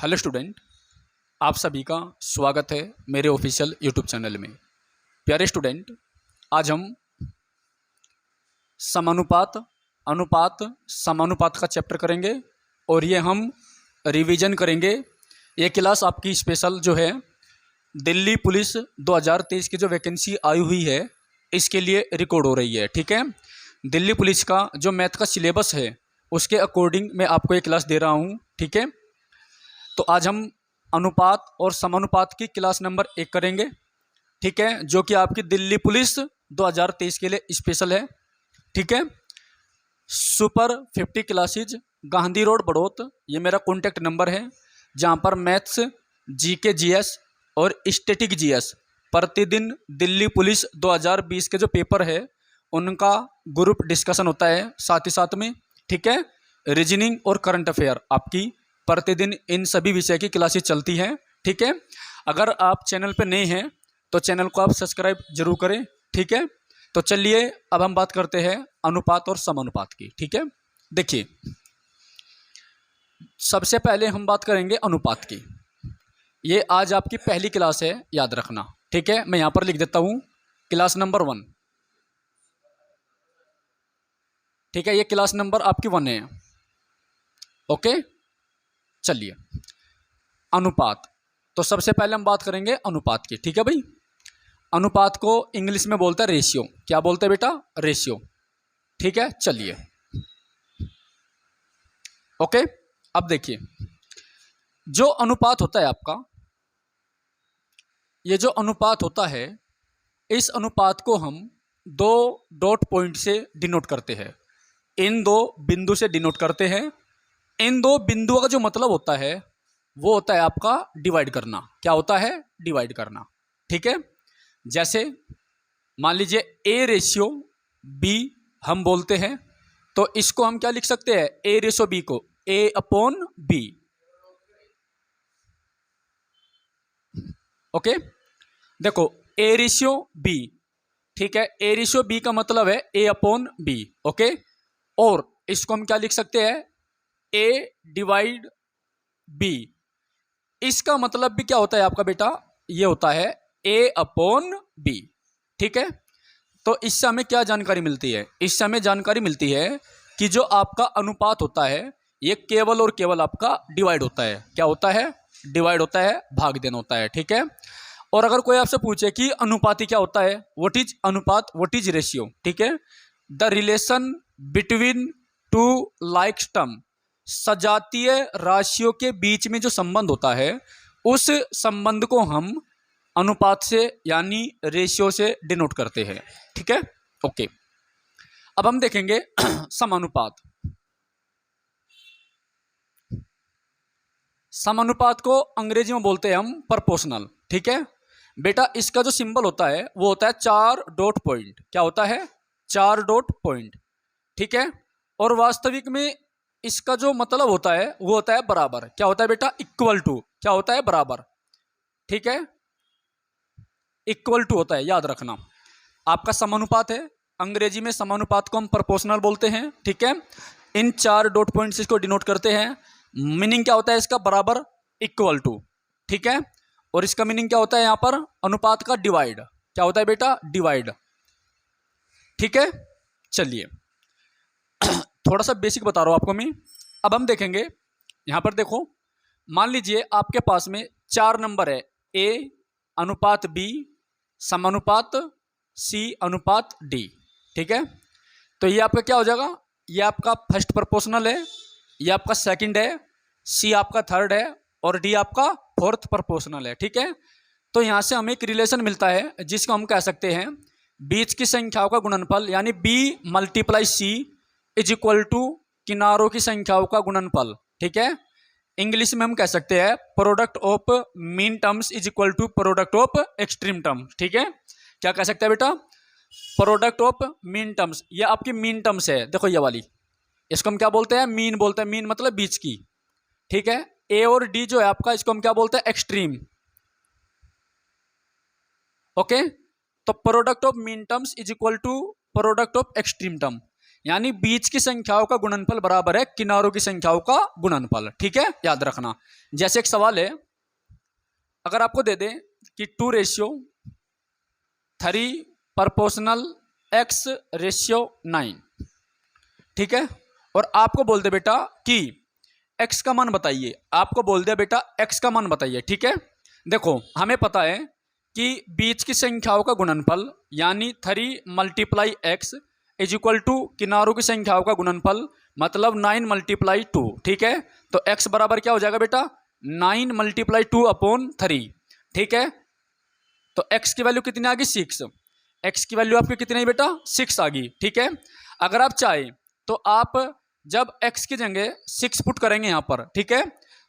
Hello student, आप सभी का स्वागत है मेरे ऑफिशियल यूट्यूब चैनल में। प्यारे स्टूडेंट, आज हम समानुपात, अनुपात, समानुपात का चैप्टर करेंगे और ये हम रिवीजन करेंगे। ये क्लास आपकी स्पेशल जो है दिल्ली पुलिस 2023 की जो वैकेंसी आई हुई है इसके लिए रिकॉर्ड हो रही है। ठीक है, दिल्ली पुलिस का जो मैथ का सिलेबस है उसके अकॉर्डिंग मैं आपको ये क्लास दे रहा हूँ। ठीक है, तो आज हम अनुपात और समानुपात की क्लास नंबर 1 करेंगे। ठीक है, जो कि आपकी दिल्ली पुलिस 2023 के लिए स्पेशल है। ठीक है, super 50 classes, Gandhi road Baraut, ये मेरा कॉन्टैक्ट नंबर है, जहां पर मैथ्स, जीके, जीएस और स्टैटिक जीएस प्रतिदिन दिल्ली पुलिस 2020 के जो पेपर है उनका ग्रुप डिस्कशन होता है साथ ही साथ में। ठीक है, रीजनिंग और करंट अफेयर आपकी प्रतिदिन इन सभी विषय की क्लासेस चलती हैं। ठीक है, अगर आप चैनल पर नए हैं तो चैनल को आप सब्सक्राइब जरूर करें। ठीक है, तो चलिए अब हम बात करते हैं अनुपात और समानुपात की। ठीक है, देखिए सबसे पहले हम बात करेंगे अनुपात की। ये आज आपकी पहली क्लास है, याद रखना। ठीक है, मैं यहां पर लिख देता हूं क्लास नंबर 1। ठीक है, ये क्लास नंबर आपकी 1 है। ओके, चलिए अनुपात, तो सबसे पहले हम बात करेंगे अनुपात की। ठीक है भाई, अनुपात को इंग्लिश में बोलते हैं रेशियो। क्या बोलते हैं बेटा? रेशियो। ठीक है, चलिए ओके। अब देखिए जो अनुपात होता है आपका, ये जो अनुपात होता है इस अनुपात को हम 2 डॉट पॉइंट से डिनोट करते हैं। इन 2 बिंदु से डिनोट करते हैं। इन 2 बिंदुओं का जो मतलब होता है वो होता है आपका डिवाइड करना। क्या होता है? डिवाइड करना। ठीक है, जैसे मान लीजिए ए रेशियो बी हम बोलते हैं, तो इसको हम क्या लिख सकते हैं? ए रेशियो बी को ए अपॉन बी। ओके, देखो ए रेशियो बी, ठीक है, ए रेशियो बी का मतलब है ए अपॉन बी। ओके, और इसको हम क्या लिख सकते हैं? ए डिवाइड बी। इसका मतलब भी क्या होता है आपका बेटा? ये होता है ए अपॉन बी। ठीक है, तो इससे हमें क्या जानकारी मिलती है? इससे हमें जानकारी मिलती है कि जो आपका अनुपात होता है ये केवल और केवल आपका डिवाइड होता है। क्या होता है? डिवाइड होता है, भाग देना होता है। ठीक है, और अगर कोई आपसे पूछे कि अनुपाती क्या होता है, व्हाट इज अनुपात, व्हाट इज रेशियो, ठीक है, the relation between two like term, सजातीय राशियों के बीच में जो संबंध होता है उस संबंध को हम अनुपात से यानी रेशियो से डिनोट करते हैं। ठीक है, ओके। अब हम देखेंगे समानुपात। समानुपात को अंग्रेजी में बोलते हैं हम प्रोपोर्शनल। ठीक है बेटा, इसका जो सिंबल होता है वो होता है 4 डॉट पॉइंट। क्या होता है? 4 डॉट पॉइंट। ठीक है, और वास्तविक में इसका जो मतलब होता है वो होता है बराबर। क्या होता है बेटा? Equal to. क्या होता है? बराबर। ठीक है, इक्वल टू होता है, याद रखना। आपका समानुपात है, अंग्रेजी में समानुपात को हम प्रोपोर्शनल बोलते हैं। ठीक है, इन 4 डॉट पॉइंट्स इसको डिनोट करते हैं। मीनिंग क्या होता है इसका? बराबर, इक्वल टू। ठीक है, और इसका मीनिंग क्या होता है यहां पर? अनुपात का डिवाइड। क्या होता है बेटा? डिवाइड। ठीक है, चलिए थोड़ा सा बेसिक बता रहा हूं आपको मैं। अब हम देखेंगे यहां पर, देखो मान लीजिए आपके पास में 4 नंबर है, ए अनुपात बी समानुपात सी अनुपात डी। ठीक है, तो ये आपका क्या हो जाएगा? ये आपका फर्स्ट प्रोपोर्शनल है, ये आपका सेकंड है, सी आपका थर्ड है और डी आपका फोर्थ प्रोपोर्शनल है। ठीक है, तो यहां से हमें एक रिलेशन मिलता है जिसको हम कह सकते हैं बीच की संख्याओं का गुणनफल, यानी B multiply C is equal to किनारों की संख्याओं का गुणनफल। ठीक है, इंग्लिश में हम कह सकते हैं product of mean terms is equal to product of extreme term. ठीक है, क्या कह सकते हैं बेटा? प्रोडक्ट ऑफ मीन टर्म्स, ये आपकी मीन टर्म्स है। देखो ये वाली, इसको हम क्या बोलते हैं? मीन बोलते हैं। मीन मतलब बीच की। ठीक है, ए और डी जो है आपका, इसको हम क्या बोलते हैं? एक्सट्रीम। ओके, तो product of mean terms is equal to product of extreme term. यानी बीच की संख्याओं का गुणनफल बराबर है किनारों की संख्याओं का गुणनफल। ठीक है, याद रखना। जैसे एक सवाल है, अगर आपको दे दे कि 2:3 प्रोपोर्शनल x/9, ठीक है, और आपको बोल दे बेटा कि x का मान बताइए, आपको बोल दे बेटा x का मान बताइए। ठीक है, देखो हमें पता है कि बीच की संख्याओं का गुणनफल यानी 3 × x इज इक्वल टू किनारों की संख्याओं का गुणनफल मतलब 9 × 2। ठीक है, तो x बराबर क्या हो जाएगा बेटा 9 × 2/3। ठीक है, तो x की वैल्यू कितनी आ गई 6। x की वैल्यू आपकी कितनी है बेटा 6 आ गई। ठीक है, अगर आप चाहे तो आप जब x की जगह 6 पुट करेंगे यहां पर, ठीक है,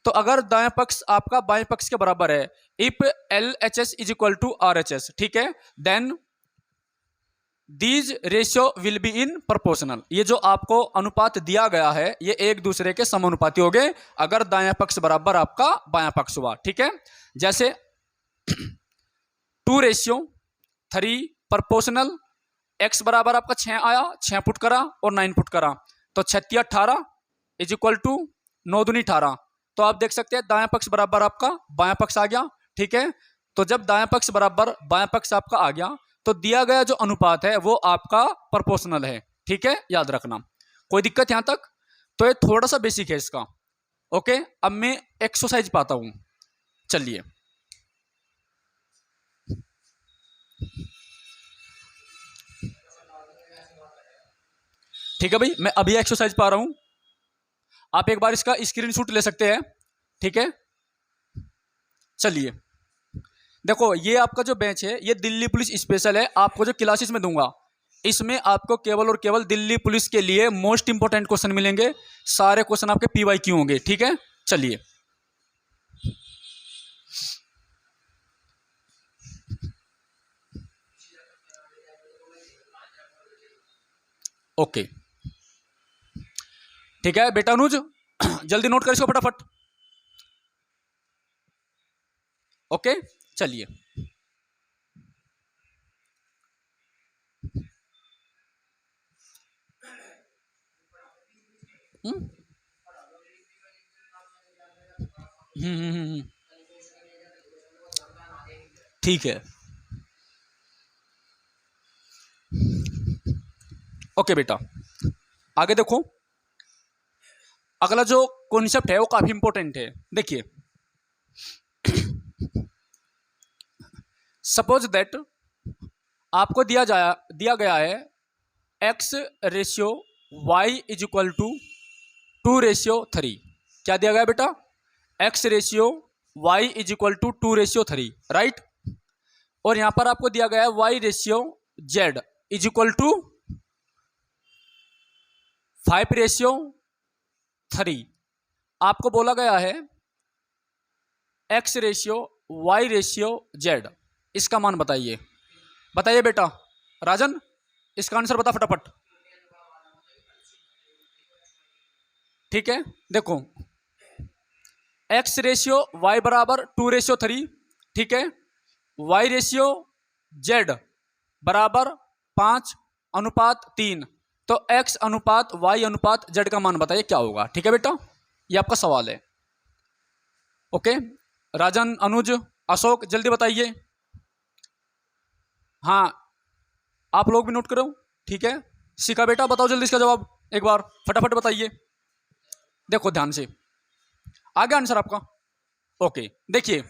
तो अगर दाएं पक्ष आपका बाएं पक्ष के बराबर है, if LHS is equal to RHS, ठीक है, then these ratio will be in proportional. ये जो आपको अनुपात दिया गया है ये एक दूसरे के समानुपाती हो गए अगर दायां पक्ष बराबर आपका बायां पक्ष हुआ। ठीक है, जैसे 2:3 प्रोपोर्शनल x बराबर आपका 6 आया, 6 पुट करा और 9 पुट करा, तो 6 × 18 इज इक्वल टू 9 दूनी 18। तो आप देख सकते हैं दायां पक्ष बराबर आपका बायां पक्ष आ गया। ठीक है, तो जब दायां पक्ष बराबर बायां पक्ष आपका आ गया तो दिया गया जो अनुपात है वो आपका प्रोपोर्शनल है। ठीक है, याद रखना। कोई दिक्कत यहां तक? तो ये थोड़ा सा बेसिक है इसका। ओके, अब मैं एक्सरसाइज पाता हूं, चलिए। ठीक है भाई, मैं अभी एक्सरसाइज पा रहा हूं, आप एक बार इसका स्क्रीनशॉट ले सकते हैं। ठीक है, चलिए देखो ये आपका जो बैच है ये दिल्ली पुलिस स्पेशल है। आपको जो क्लासेस में दूंगा इसमें आपको केवल और केवल दिल्ली पुलिस के लिए मोस्ट इंपोर्टेंट क्वेश्चन मिलेंगे, सारे क्वेश्चन आपके PYQ होंगे। ठीक है, चलिए ओके। ठीक है बेटा अनुज जल्दी नोट कर इसको फटाफट। ओके, चलिए ठीक है। ओके बेटा, आगे देखो, अगला जो कॉन्सेप्ट है वो काफी इंपॉर्टेंट है। देखिए सपोज दैट आपको दिया गया है x/y इज इक्वल टू 2:3। क्या दिया गया बेटा x/y is equal to 2:3, right. और यहां पर आपको दिया गया है y/z इज इक्वल टू 5:3। आपको बोला गया है x/y/z, इसका मान बताइए। बताइए बेटा राजन, इसका आंसर बता फटाफट। ठीक है, देखो x/y बराबर 2:3, ठीक है, y/z बराबर 5:3, तो x/y/z का मान बताइए क्या होगा। ठीक है बेटा, ये आपका सवाल है। ओके, राजन, अनुज, अशोक जल्दी बताइए। हाँ, आप लोग भी नोट करो। ठीक है, शिखा बेटा बताओ जल्दी इसका जवाब एक बार फटाफट बताइए। देखो ध्यान से, आ गया आंसर आपका। ओके, देखिए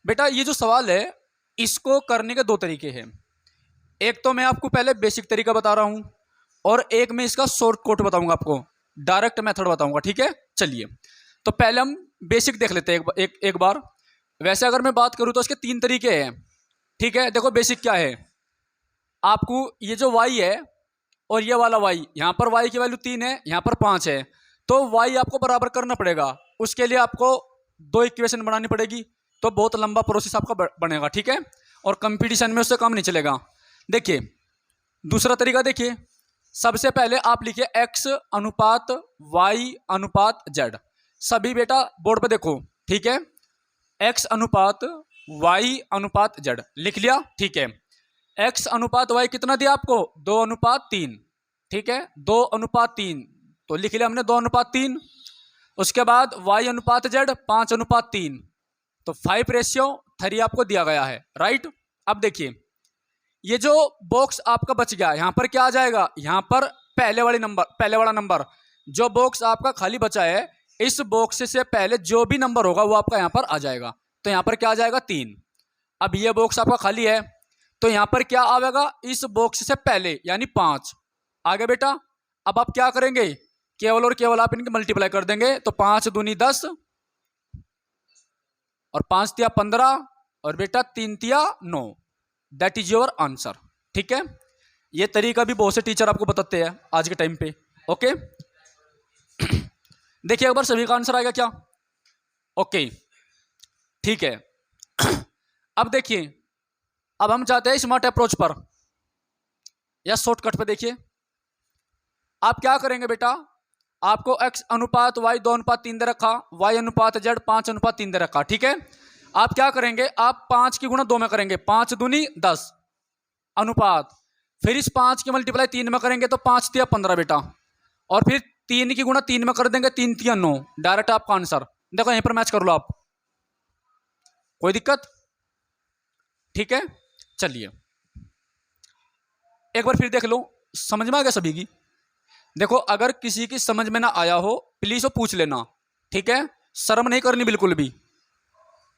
बेटा ये जो सवाल है इसको करने के दो तरीके हैं। एक तो मैं आपको पहले बेसिक तरीका बता रहा हूं और एक मैं इसका शॉर्टकट बताऊंगा, आपको डायरेक्ट मेथड बताऊंगा। ठीक है, चलिए तो पहले हम बेसिक देख लेते हैं एक बार। वैसे अगर मैं बात करूं तो इसके 3 तरीके हैं। ठीक है, देखो बेसिक क्या है, आपको ये जो y है और ये वाला y, यहां पर y की वैल्यू 3 है, यहां पर 5 है, तो y आपको बराबर करना पड़ेगा। उसके लिए आपको 2 इक्वेशन बनानी पड़ेगी, तो बहुत लंबा प्रोसेस आपका बनेगा। ठीक है, और कंपटीशन में उससे काम नहीं चलेगा। देखिए दूसरा तरीका, देखिए सबसे पहले आप लिखिए x/y/z। सभी बेटा बोर्ड पे देखो। ठीक है, x/y/z लिख लिया। ठीक है, x/y कितना दिया आपको 2:3, ठीक है, 2:3, तो लिख लिया हमने 2:3। उसके बाद y/z 5:3, तो 5:3 आपको दिया गया है, राइट। अब देखिए ये जो बॉक्स आपका बच गया, यहां पर क्या आ जाएगा, यहां पर पहले वाला नंबर जो बॉक्स आपका खाली बचा है, इस बॉक्स से पहले जो भी नंबर होगा वो आपका यहां पर आ जाएगा। तो यहां पर क्या आ जाएगा 3। अब ये बॉक्स आपका खाली है, तो यहां पर क्या आएगा, इस बॉक्स से पहले यानी 5 आगे बेटा। अब आप क्या करेंगे, केवल और केवल आप इनके मल्टीप्लाई कर देंगे, तो 5 दूनी 10 और 5 तिया 15 और बेटा 3 तिया 9। दैट इज योर आंसर, ठीक है। ये तरीका भी बहुत से टीचर आपको बताते हैं आज के टाइम पे, ओके। देखिए एक बार सभी का आंसर आएगा क्या, ओके ठीक है। अब देखिए, अब हम जाते हैं स्मार्ट अप्रोच पर या शॉर्टकट पे। देखिए आप क्या करेंगे बेटा, आपको x/y 2:3 दे रखा, y/z 5:3 दे रखा, ठीक है। आप क्या करेंगे, आप 5 की गुणा 2 में करेंगे, 5 दूनी 10 अनुपात, फिर इस 5 की मल्टीप्लाई 3 में करेंगे तो 5 तिया 15 बेटा, और फिर 3 की गुणा 3 में कर देंगे, 3 तिया 9। डायरेक्ट आपका आंसर देखो, यहीं पर मैच कर लो आप, कोई दिक्कत, ठीक है। चलिए एक बार फिर देख लो, समझ में आ गया सभी की। देखो अगर किसी की समझ में ना आया हो प्लीज वो पूछ लेना, ठीक है। शर्म नहीं करनी बिल्कुल भी,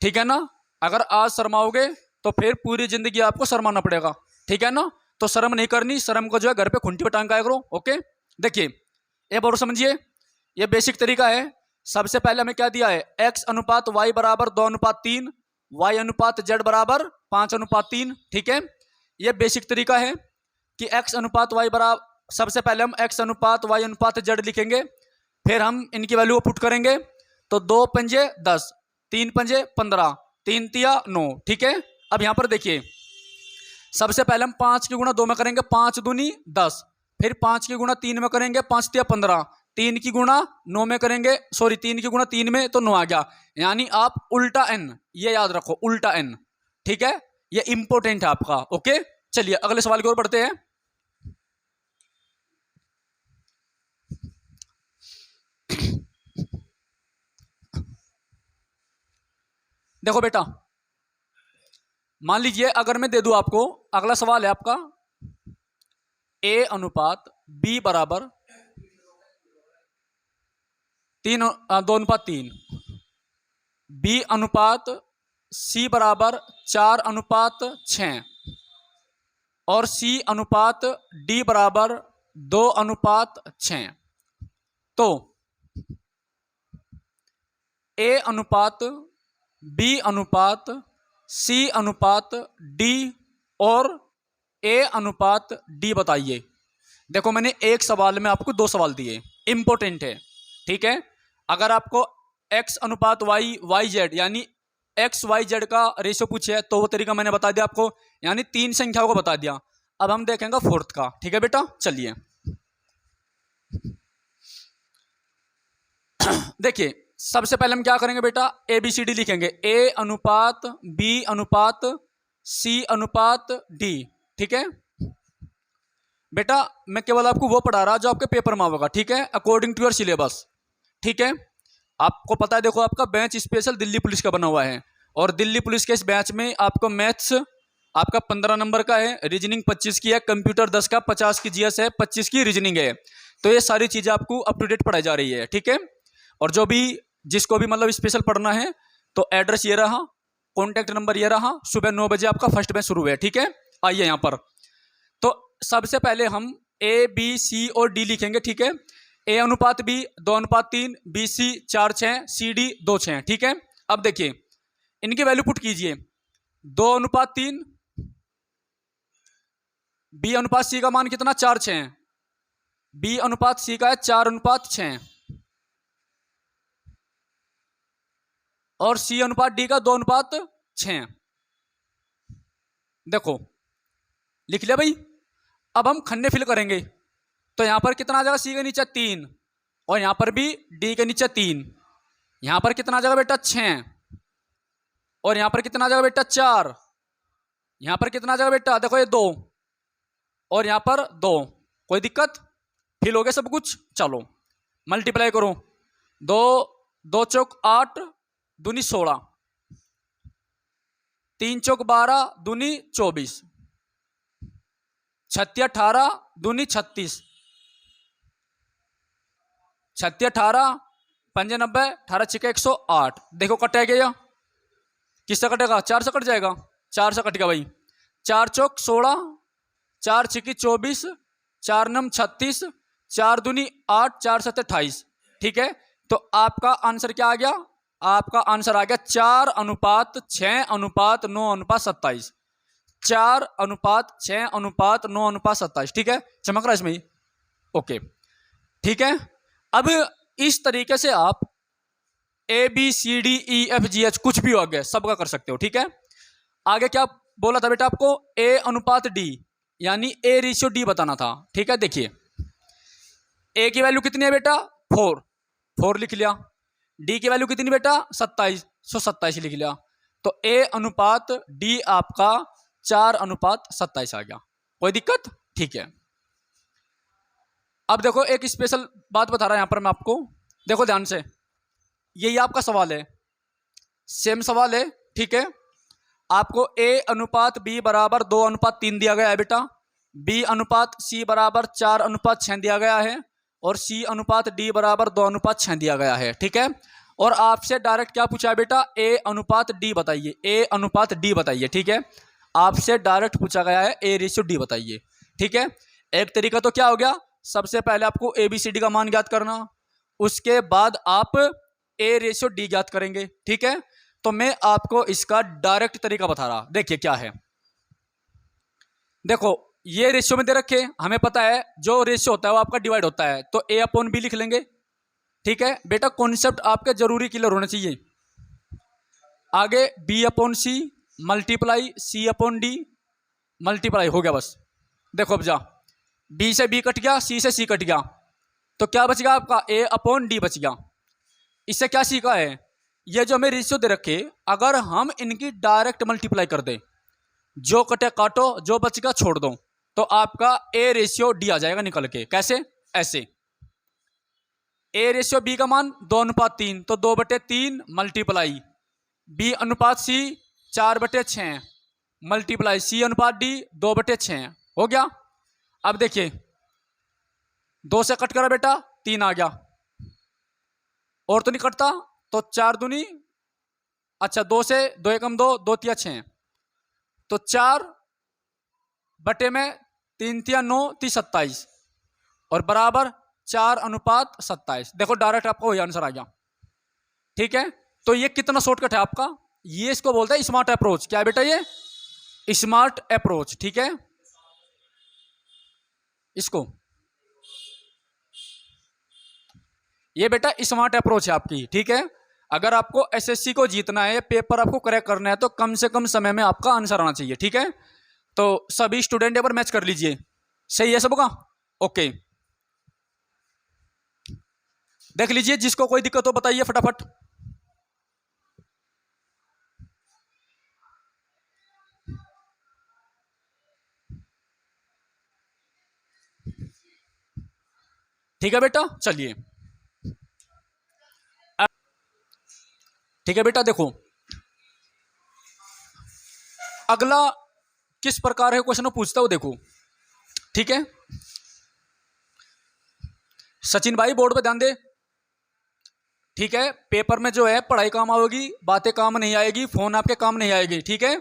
ठीक है ना। अगर आज शर्माओगे तो फिर पूरी जिंदगी आपको शर्माना पड़ेगा, ठीक है ना। तो शर्म नहीं करनी, शर्म को जो है घर पे खुंटी पे टांग के करो, ओके। देखिए एक बार समझिए, ये बेसिक तरीका है। सबसे पहले हमें क्या दिया है, x/y बराबर 2:3, y/z बराबर 5:3, ठीक है। ये बेसिक तरीका है कि x/y बराबर, सबसे पहले हम x/y/z लिखेंगे, फिर हम इनकी वैल्यू पुट करेंगे, तो 2 पंजे 10, 3 पंजे 15, 3 तिया 9, ठीक है। अब यहां पर देखिए, सबसे पहले हम 5 की गुणा 2 में करेंगे, 5 दूनी 10, फिर 5 की गुणा 3 में करेंगे, 5 तिया 15, 3 की गुणा 9 में करेंगे, सॉरी 3 की गुणा 3 में तो 9 आ गया, यानी आप उल्टा n, ये याद रखो उल्टा n, ठीक है। ये इंपॉर्टेंट है आपका, ओके। चलिए अगले सवाल की ओर बढ़ते हैं। देखो बेटा, मान लीजिए अगर मैं दे दूं आपको, अगला सवाल है आपका a/b बराबर 2:3, b/c बराबर 4:6 और c/d बराबर 2:6। तो a/b/c/d और a/d बताइए। देखो मैंने एक सवाल में आपको 2 सवाल दिए, इंपॉर्टेंट है, ठीक है। अगर आपको x/y यानी x/y/z का रेशियो पूछे तो वो तरीका मैंने बता दिया आपको, यानी 3 संख्याओं को बता दिया। अब हम देखेंगे फोर्थ का, ठीक है बेटा। चलिए देखिए सबसे पहले हम क्या करेंगे बेटा, ABCD लिखेंगे, A/B/C/D, ठीक है बेटा। मैं केवल आपको वो पढ़ा रहा जो आपके पेपर में होगा, ठीक है, अकॉर्डिंग टू योर सिलेबस, ठीक है। आपको पता है, देखो आपका बैच स्पेशल दिल्ली पुलिस का बना हुआ है, और दिल्ली पुलिस के इस बैच में आपको मैथ्स आपका 15 नंबर का है, रीजनिंग 25 की है, कंप्यूटर 10 का, 50 की GS है, 25 की रीजनिंग है। तो ये सारी चीजें आपको अप टू डेट पढ़ाई जा रही है, ठीक है। और जो भी जिसको भी मतलब स्पेशल पढ़ना है तो एड्रेस ये रहा, कॉन्टैक्ट नंबर ये रहा, सुबह 9 बजे आपका फर्स्ट बैच शुरू है, ठीक है। आइए यहाँ पर, तो सबसे पहले हम A, B, C और D लिखेंगे, ठीक है। A/B 2:3, BC 4:6, CD 2:6, ठीक है। अब देखिए इनकी वैल्यू पुट कीजिए, 2:3, B/C का मान कितना 4:6, B/C का है 4:6 और C/D का 2:6। देखो लिख लिया भाई। अब हम खन्ने फिल करेंगे, तो यहां पर कितना आ जाएगा, C के नीचे 3 और यहां पर भी D के नीचे 3, यहां पर कितना आ जाएगा बेटा 6 और यहां पर कितना आ जाएगा बेटा 4, यहां पर कितना आ जाएगा बेटा, देखो ये 2 और यहां पर 2, कोई दिक्कत। फिल हो गया सब कुछ। चलो मल्टीप्लाई करो, 2 2 चौक 8 दूनी 16, 3 चौक 12 दूनी 24, 36 18 दूनी 36, 36 18 95 18 छिके 108। देखो कटेगा क्या? किससे कटेगा? 4 से कट जाएगा, 4 से कट गया भाई। 4 चौक 16, 4 छिकी 24, 4 नम 36, 4 दूनी 8, 4 7 28। ठीक है, तो आपका आंसर क्या आ गया? आपका आंसर आ गया 4:6:9:27। 4:6:9:27। ठीक है, चमक रहा है इसमें? ओके, ठीक है। अब इस तरीके से आप ABCDEFGH कुछ भी हो गया सबका कर सकते हो। ठीक है, आगे क्या बोला था बेटा आपको? A:D यानी A:D बताना था। ठीक है, देखिए A की वैल्यू कितनी है बेटा? 4, 4 लिख लिया। D की वैल्यू कितनी बेटा? 27, 27 लिख लिया। तो A:D आपका 4:27 आ गया। कोई दिक्कत? ठीक है, अब देखो एक स्पेशल बात बता रहा है यहां पर मैं आपको, देखो ध्यान से। यही आपका सवाल है, सेम सवाल है। ठीक है, आपको A:B बराबर 2:3 दिया गया है बेटा, B:C बराबर 4:6 दिया गया है, और C:D बराबर 2:6 दिया गया है। ठीक है, और आपसे डायरेक्ट क्या पूछा है बेटा? A:D बताइए, A:D बताइए। ठीक है, आपसे डायरेक्ट पूछा गया है A:D बताइए। ठीक है, एक तरीका तो क्या हो गया, सबसे पहले आपको ABCD का मान ज्ञात करना, उसके बाद आप A:D ज्ञात करेंगे। ठीक है, तो मैं आपको इसका डायरेक्ट तरीका बता रहा। देखिए क्या है, देखो ये रेशियो में दे रखे, हमें पता है जो रेशियो होता है वो आपका डिवाइड होता है, तो A/B लिख लेंगे। ठीक है बेटा, कॉन्सेप्ट आपके जरूरी क्लियर होना चाहिए। आगे B/C मल्टीप्लाई C/D मल्टीप्लाई हो गया बस। देखो अब जा, B से B कट गया, C से C कट गया, तो क्या बच गया आपका? A/D बच गया। इससे क्या सीखा है? ये जो हमें रेशियो दे रखे, अगर हम इनकी डायरेक्ट मल्टीप्लाई कर दें, जो कटे काटो, जो बचेगा छोड़ दो, तो आपका A:D आ जाएगा निकल के। कैसे? ऐसे A:B का मान 2:3, तो 2/3 मल्टीप्लाई B:C 4/6 मल्टीप्लाई C:D 2/6 हो गया। अब देखिए 2 से कट करा बेटा, 3 आ गया, और तो नहीं कटता, तो 4 दूनी, अच्छा 2 से 2 एकम 2, 2 तिया 6, तो 4 बटे में 3 तिया 9, 3 27, और बराबर 4:27। देखो डायरेक्ट आपको वही आंसर आ गया। ठीक है, तो ये कितना शॉर्टकट है आपका, ये इसको बोलता है स्मार्ट अप्रोच। क्या है बेटा? ये स्मार्ट अप्रोच। ठीक है, इसको ये बेटा स्मार्ट अप्रोच है आपकी। ठीक है, अगर आपको एसएससी को जीतना है, पेपर आपको करेक्ट करना है, तो कम से कम समय में आपका आंसर आना चाहिए। ठीक है, तो सभी स्टूडेंट एक बार मैच कर लीजिए। सही है सबका? ओके, देख लीजिए, जिसको कोई दिक्कत हो बताइए फटाफट। ठीक है बेटा, चलिए। ठीक है बेटा, देखो अगला किस प्रकार है क्वेश्चन पूछता हूं, देखो। ठीक है, सचिन भाई बोर्ड पे ध्यान दे। ठीक है, पेपर में जो है पढ़ाई काम आएगी, बातें काम नहीं आएगी, फोन आपके काम नहीं आएगी। ठीक है,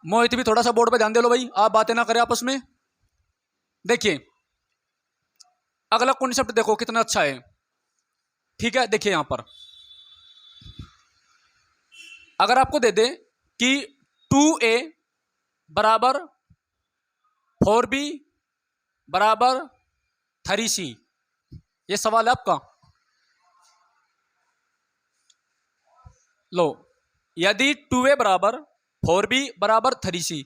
मोहित भी थोड़ा सा बोर्ड पे ध्यान दे लो भाई, आप बातें ना करें आपस में। देखिए अगला कॉन्सेप्ट देखो कितना अच्छा है। ठीक है, देखिए यहां पर अगर आपको दे दे कि 2A बराबर 4B बराबर 3C, ये सवाल है आपका। लो, यदि 2A बराबर 4B बराबर 3C,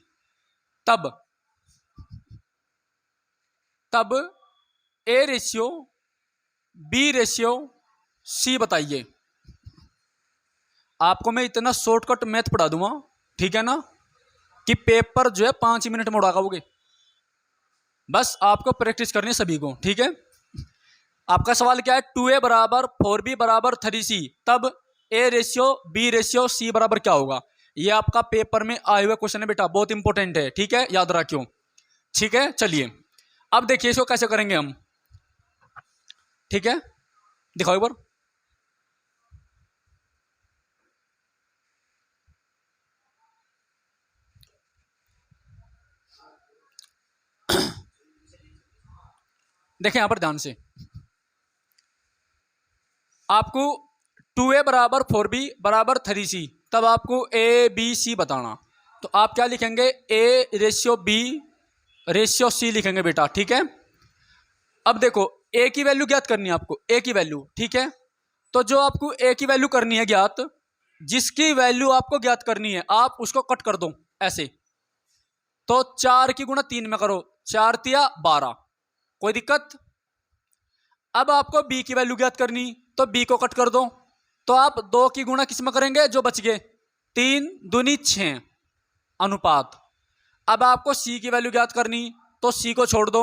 तब A:B:C बताइए। आपको मैं इतना शॉर्टकट मैथ पढ़ा दूंगा, ठीक है ना, कि पेपर जो है 5 मिनट में उड़ा पाओगे। बस आपको प्रैक्टिस करनी है सभी को, ठीक है। आपका सवाल क्या है, 2a बराबर 4b बराबर 3c, तब a ratio b ratio c बराबर क्या होगा। ये आपका पेपर में आए हुए क्वेश्चन है बेटा, बहुत इंपॉर्टेंट है, ठीक है, याद रखियो, ठीक है। चलिए अब देखिए इसको कैसे करेंगे हम, ठीक है, दिखाओ एक बार। देखें यहां पर ध्यान से, आपको 2a बराबर 4b बराबर 3c, तब आपको a b c बताना। तो आप क्या लिखेंगे, a ratio b ratio c लिखेंगे बेटा, ठीक है। अब देखो a की वैल्यू ज्ञात करनी है आपको, a की वैल्यू, ठीक है। तो जो आपको a की वैल्यू करनी है ज्ञात, जिसकी वैल्यू आपको ज्ञात करनी है, आप उसको कट कर दो ऐसे। तो 4 की गुणा 3 में करो, 4 तिया 12, कोई दिक्कत। अब आपको b की वैल्यू ज्ञात करनी, तो b को कट कर दो। तो आप 2 की गुणा किस में करेंगे, जो बच गए, 3 दूनी 6 अनुपात। अब आपको c की वैल्यू ज्ञात करनी, तो c को छोड़ दो,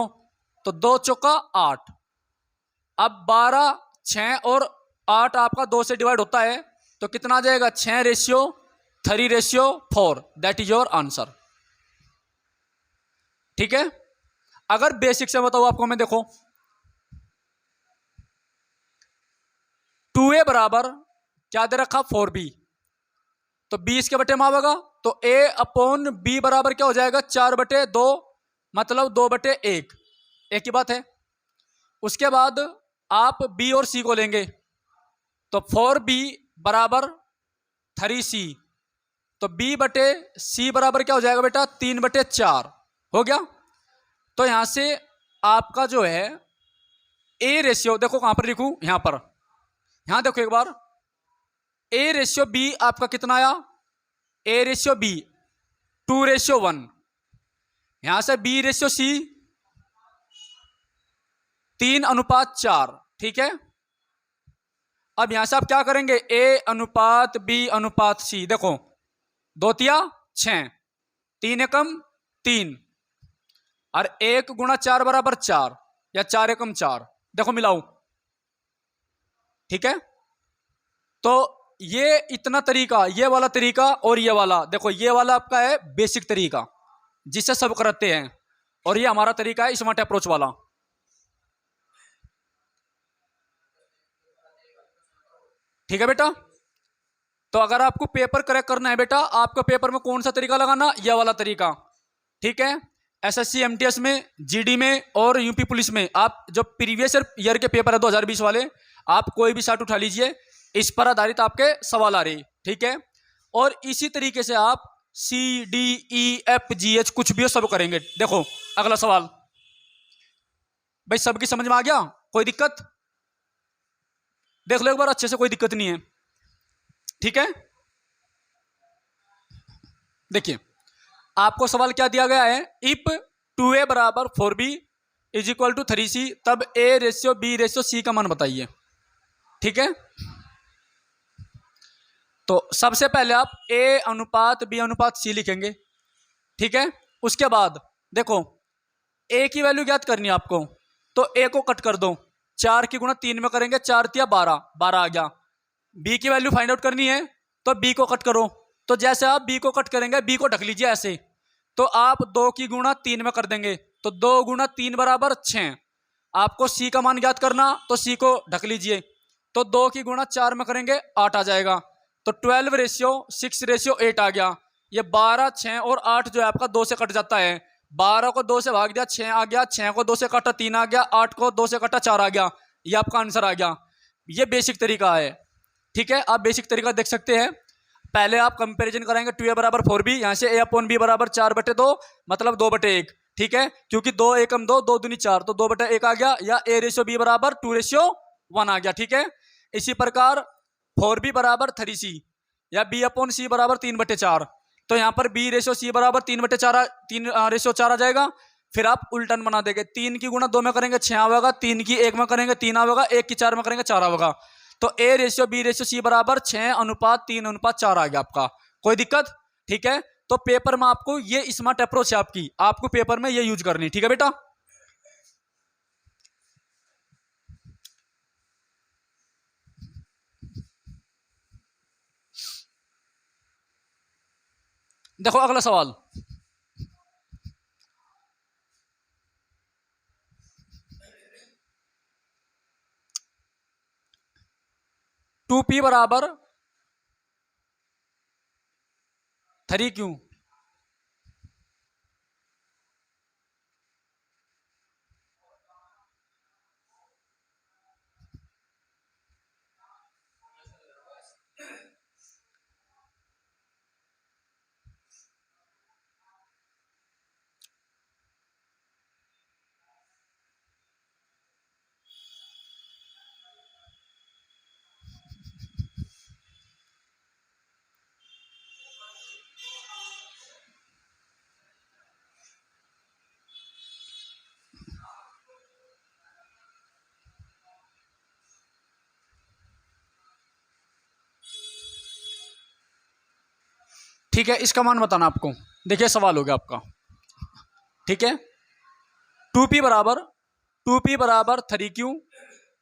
तो 2 चौका 8। अब 12 6 और 8 आपका 2 से डिवाइड होता है, तो कितना आ जाएगा, 6 ratio 3 ratio 4, that is your answer, ठीक है। अगर बेसिक से बताओ आपको मैं, देखो 2a बराबर क्या दे रखा, 4b, तो 20 के बटे में आवेगा, तो a अपॉन b बराबर क्या हो जाएगा, 4/2, मतलब 2/1, एक ही बात है। उसके बाद आप b और c को लेंगे, तो 4b बराबर 3c, तो b बटे c बराबर क्या हो जाएगा बेटा, 3/4 हो गया। तो यहां से आपका जो है a रेशियो, देखो कहां पर लिखूं, यहां पर, यहां देखो एक बार, a रेशियो b आपका कितना आया, a रेशियो b 2:1, यहां से b रेशियो c 3:4, ठीक है। अब यहां से आप क्या करेंगे, a अनुपात b अनुपात c, देखो 2 तिया 6, 3 एकम 3, और 1 गुणा 4 बराबर 4, या 4 एकम 4, देखो मिलाऊ, ठीक है। तो ये इतना तरीका, ये वाला तरीका और ये वाला, देखो ये वाला आपका है बेसिक तरीका जिससे सब करते हैं, और ये हमारा तरीका है स्मार्ट अप्रोच वाला। ठीक है बेटा। तो अगर आपको पेपर करेक्ट करना है बेटा, आपको पेपर में कौन सा तरीका लगाना, यह वाला तरीका, ठीक है। एसएससी एमटीएस में, जीडी में और यूपी पुलिस में, आप जो प्रीवियस ईयर के पेपर है 2020 वाले, आप कोई भी शार्ट उठा लीजिए, इस पर आधारित आपके सवाल आ रहे, ठीक है। और इसी तरीके से आप C D E F G H कुछ भी हो सब करेंगे। देखो अगला सवाल, भाई सबकी समझ में आ गया, कोई दिक्कत, देख लो एक बार अच्छे से, कोई दिक्कत नहीं है, ठीक है। देखिए आपको सवाल क्या दिया गया है, इफ 2a बराबर 4b is equal to 3c, तब a ratio b ratio c का मान बताइए, ठीक है। तो सबसे पहले आप a अनुपात b अनुपात c लिखेंगे, ठीक है। उसके बाद देखो a की वैल्यू ज्ञात करनी है आपको, तो a को कट कर दो, 4 की गुणा 3 में करेंगे, 4 तिया 12, 12 आ गया। b की वैल्यू फाइंड आउट करनी है, तो b को कट करो, तो जैसे आप b को कट करेंगे, b को ढक लीजिए ऐसे, तो आप 2 की गुणा 3 में कर देंगे, तो 2 गुणा 3 बराबर 6। आपको c का मान ज्ञात करना, तो c को ढक लीजिए, तो 2 की गुणा 4 में करेंगे, 8 आ जाएगा। तो 12 रेशियो 6 रेशियो 8 आ गया। ये 12 6 और 8 जो है आपका 2 से कट जाता है, 12 को 2 से भाग दिया 6 आ गया, 6 को 2 से काटा 3 आ गया, 8 को 2 से काटा 4 आ गया, ये आपका आंसर आ गया। ये बेसिक तरीका है, ठीक है। आप बेसिक तरीका देख सकते हैं। पहले आप कंपैरिजन कराएंगे, 2a बराबर 4b, यहां से a अपॉन b बराबर 4/2, मतलब 2/1, ठीक है, क्योंकि 2 एकम 2, 2 दूनी 4, तो 2/1 आ गया, या a रेशियो b बराबर 2:1 आ गया, ठीक है। इसी प्रकार 4b बराबर 3c, या b अपॉन c बराबर 3/4, तो यहाँ पर b रेशियो c बराबर 3/4, 3 रेशियो 4 आ जाएगा। फिर आप उल्टन बना देंगे, 3 की गुणा 2 में करेंगे 6 आवेगा, 3 की 1 में करेंगे 3 आवेगा, 1 की 4 में करेंगे 4 आवेगा। तो a ratio b ratio c बराबर 6:3:4 आ गया आपका, कोई दिक्कत, ठीक है। तो पेपर में आपको ये स्मार्ट अप्रोच है आपकी, आपको पेपर में ये यूज करनी, ठीक है बेटा। देखो अगला सवाल, टू पी बराबर 3Q। ठीक है, इसका मान बताना आपको। देखिए सवाल हो गया आपका, ठीक है। टू पी बराबर 3Q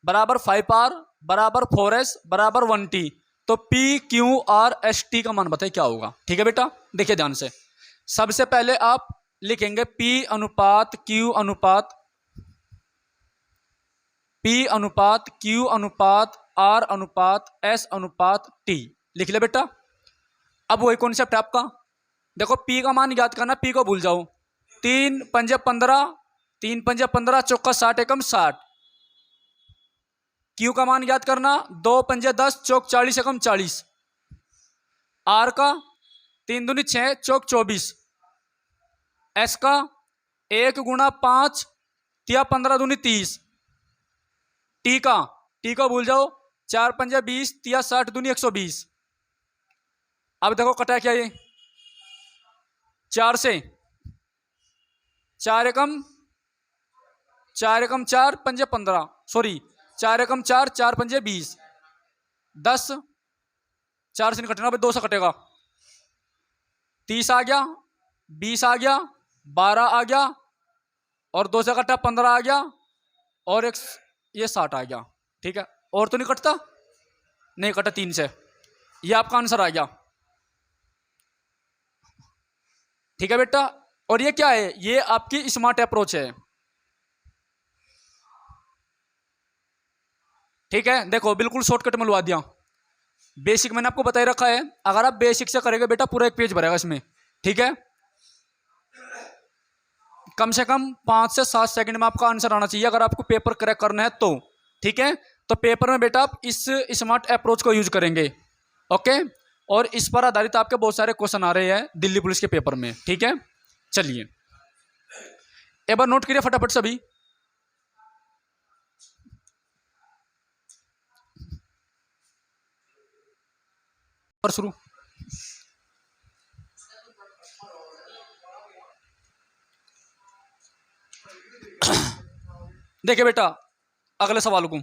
बराबर 5R बराबर 4S बराबर 1T। तो PQRST का मान बताइए क्या होगा। ठीक है बेटा, देखिए ध्यान से। सबसे पहले आप लिखेंगे P अनुपात Q अनुपात Q अनुपात R अनुपात S अनुपात T। लिख ले बेटा। अब वही कॉन्सेप्ट है आपका। देखो P का मान याद करना, P को भूल जाओ। 3 पंजे 15, 3 पंजे 15, चौका 60 एकम 60। Q का मान याद करना, 2 पंजे 10, चौक 40 एकम 40। R का 3 दूनी 6, चौक 24। S का 1 गुणा 5 तिया 15 दूनी 30। T को भूल जाओ, 4 पंजे 20 तिया 60 दूनी 120। अब देखो कटा क्या ये, 4 से 4 एकम 4 पंजे 15, सॉरी 4 एकम 4, 4 पंजे 20, 10, 4 से नहीं कटेगा भाई, 2 से कटेगा। 30 आ गया, 20 आ गया, 12 आ गया, और 2 से कटा 15 आ गया, और एक ये 60 आ गया। ठीक है, और तो नहीं कटता, नहीं कटा 3 से। ये आपका आंसर आ गया। ठीक है बेटा, और ये क्या है, ये आपकी स्मार्ट अप्रोच है। ठीक है, देखो बिल्कुल शॉर्टकट में लगा दिया। बेसिक मैंने आपको बता ही रखा है, अगर आप बेसिक से करेंगे बेटा पूरा एक पेज भरेगा इसमें। ठीक है, कम से कम 5 से 7 सेकंड में आपका आंसर आना चाहिए अगर आपको पेपर क्रैक करना है तो। ठीक है, तो पेपर में बेटा आप इस स्मार्ट अप्रोच को यूज करेंगे। ओके, और इस पर आधारित आपके बहुत सारे क्वेश्चन आ रहे हैं दिल्ली पुलिस के पेपर में। ठीक है, चलिए एक बार नोट करिए फटाफट सभी। और शुरू। देखिए बेटा अगले सवाल को,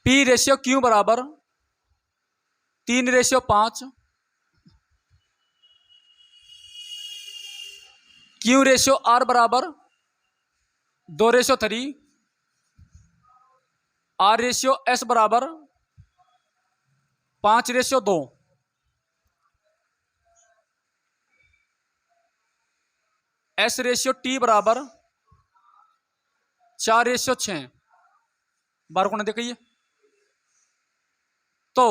P/Q बराबर 3/5, Q/R बराबर 2/3, R/S बराबर 5/2, S/T बराबर 4/6। बार को ना देखिए। तो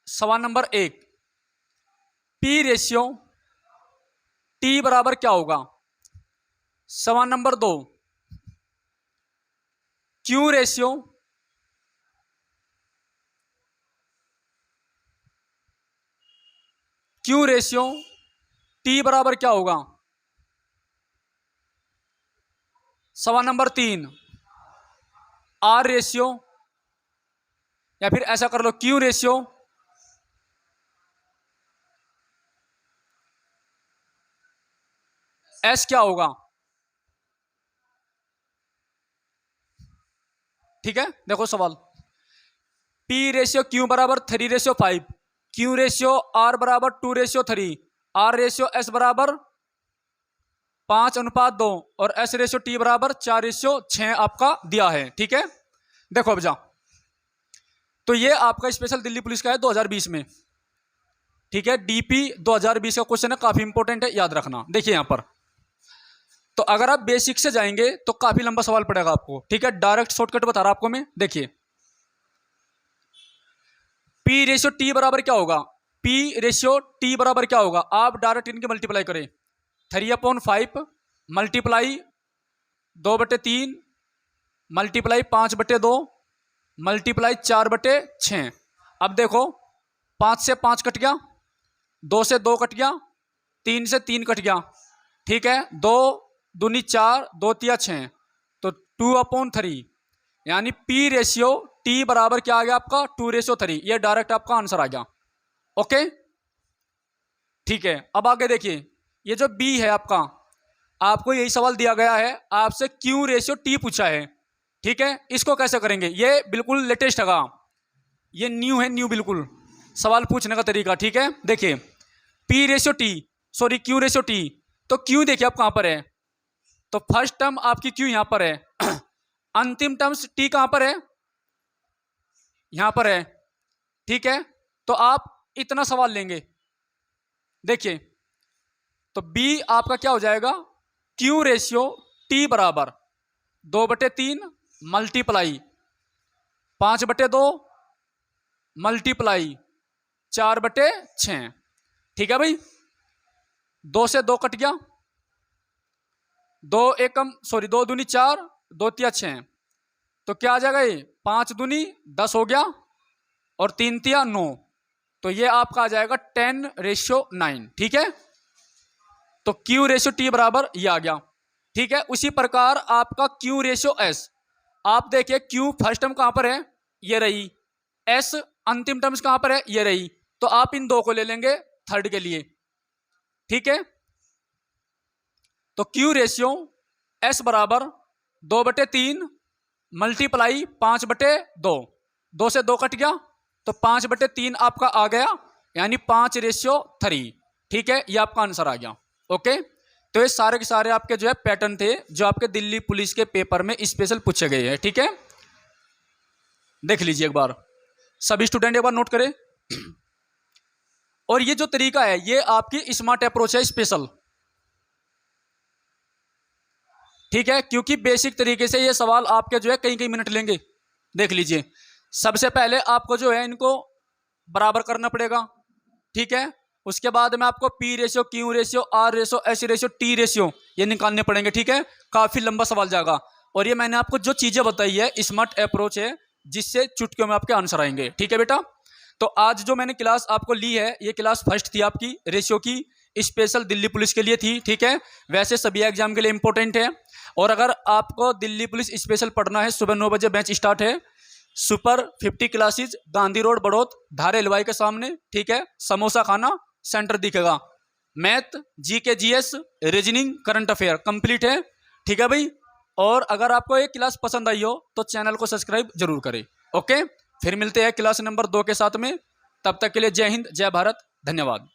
सवाल नंबर 1, P/T बराबर क्या होगा। सवाल नंबर 2, Q/T बराबर क्या होगा। सवाल नंबर 3, R/, या फिर ऐसा कर लो Q/, S क्या होगा। ठीक है, देखो सवाल, P/Q बराबर 3/5, Q/R बराबर 2/3, R/S बराबर 5:2 और S/T बराबर 4:6 आपका दिया है। ठीक है, देखो अब जा, तो ये आपका स्पेशल दिल्ली पुलिस का है 2020 में। ठीक है, DP 2020 का क्वेश्चन है, काफी इंपॉर्टेंट है, याद रखना। देखिए यहां पर, तो अगर आप बेसिक से जाएंगे तो काफी लंबा सवाल पड़ेगा आपको। ठीक है, डायरेक्ट शॉर्टकट बता रहा आपको मैं। देखिए P/T बराबर क्या होगा, P/T बराबर क्या होगा, आप डायरेक्ट इनकी मल्टीप्लाई करें। 3/5 मल्टीप्लाई 2/3 मल्टीप्लाई 5/2 मल्टीप्लाई 4/6। अब देखो 5 से 5 कट गया, 2 से 2 कट गया, 3 से 3 कट गया। ठीक है, 2 दूनी 4, 2 तिया 6, तो 2/3 यानी P/T बराबर क्या आ गया आपका 2/3। ये डायरेक्ट आपका आंसर आ गया। ओके, ठीक है, अब आगे देखिए, ये जो B है आपका, आपको यही सवाल दिया गया है, आपसे Q/T पूछा है। ठीक है, इसको कैसे करेंगे, ये बिल्कुल लेटेस्ट है, ये न्यू है, न्यू बिल्कुल सवाल पूछने का तरीका। ठीक है, देखिए P/T सॉरी Q/T, तो Q देखिए आप कहां पर है, तो फर्स्ट टर्म आपकी Q यहां पर है अंतिम टर्म्स T कहां पर है, यहां पर है। ठीक है, तो आप इतना सवाल लेंगे। देखिए तो B आपका क्या हो जाएगा, Q/T बराबर 2/3 मल्टीप्लाई 5/2 मल्टीप्लाई 4/6। ठीक है भाई, 2 से 2 कट गया, 2 दूनी 4, 2 तिया 6, तो क्या आ जाएगा, ये 5 दूनी 10 हो गया और 3 तिया 9, तो ये आपका आ जाएगा 10/9। ठीक है, तो Q/T बराबर ये आ गया। ठीक है, उसी प्रकार आपका Q/S, आप देखिए Q फर्स्ट टर्म कहां पर है, ये रही, S अंतिम टर्म्स कहां पर है, ये रही, तो आप इन दो को ले लेंगे थर्ड के लिए। ठीक है, तो Q/S बराबर 2/3 मल्टीप्लाई 5/2, 2 से 2 कट गया, तो 5/3 आपका आ गया, यानी 5/3। ठीक है, ये आपका आंसर आ गया। ओके, तो ये सारे के सारे आपके जो है पैटर्न थे जो आपके दिल्ली पुलिस के पेपर में स्पेशल पूछे गए हैं। ठीक है, देख लीजिए एक बार, सभी स्टूडेंट एक बार नोट करें। और ये जो तरीका है ये आपकी स्मार्ट अप्रोच है, स्पेशल। ठीक है, क्योंकि बेसिक तरीके से ये सवाल आपके जो है कई मिनट लेंगे। देख लीजिए, सबसे पहले आपको जो है इनको बराबर करना पड़ेगा। ठीक है, उसके बाद में आपको P/Q/R/S S/T ये निकालने पड़ेंगे। ठीक है, काफी लंबा सवाल जाएगा, और ये मैंने आपको जो चीजें बताई है स्मार्ट अप्रोच है, जिससे चुटकियों में आपके आंसर आएंगे। ठीक है बेटा, तो आज जो मैंने क्लास आपको ली है, ये क्लास फर्स्ट थी आपकी रेशियो की, स्पेशल दिल्ली पुलिस के लिए थी। ठीक है, वैसे सभी एग्जाम के लिए इंपॉर्टेंट है, और अगर आपको दिल्ली पुलिस स्पेशल पढ़ना है, सुबह 9 बजे बैच स्टार्ट है, super 50 classes, Gandhi road Baraut, धारे हलवाई के सामने। ठीक है, समोसा खाना सेंटर दिखेगा। Math, GK GS, reasoning, current affair complete है। ठीक है भाई, और अगर आपको ये क्लास पसंद आई हो तो चैनल को सब्सक्राइब जरूर करें। ओके, फिर मिलते हैं क्लास नंबर 2 के साथ में, तब तक के लिए जय हिंद, जय भारत, धन्यवाद।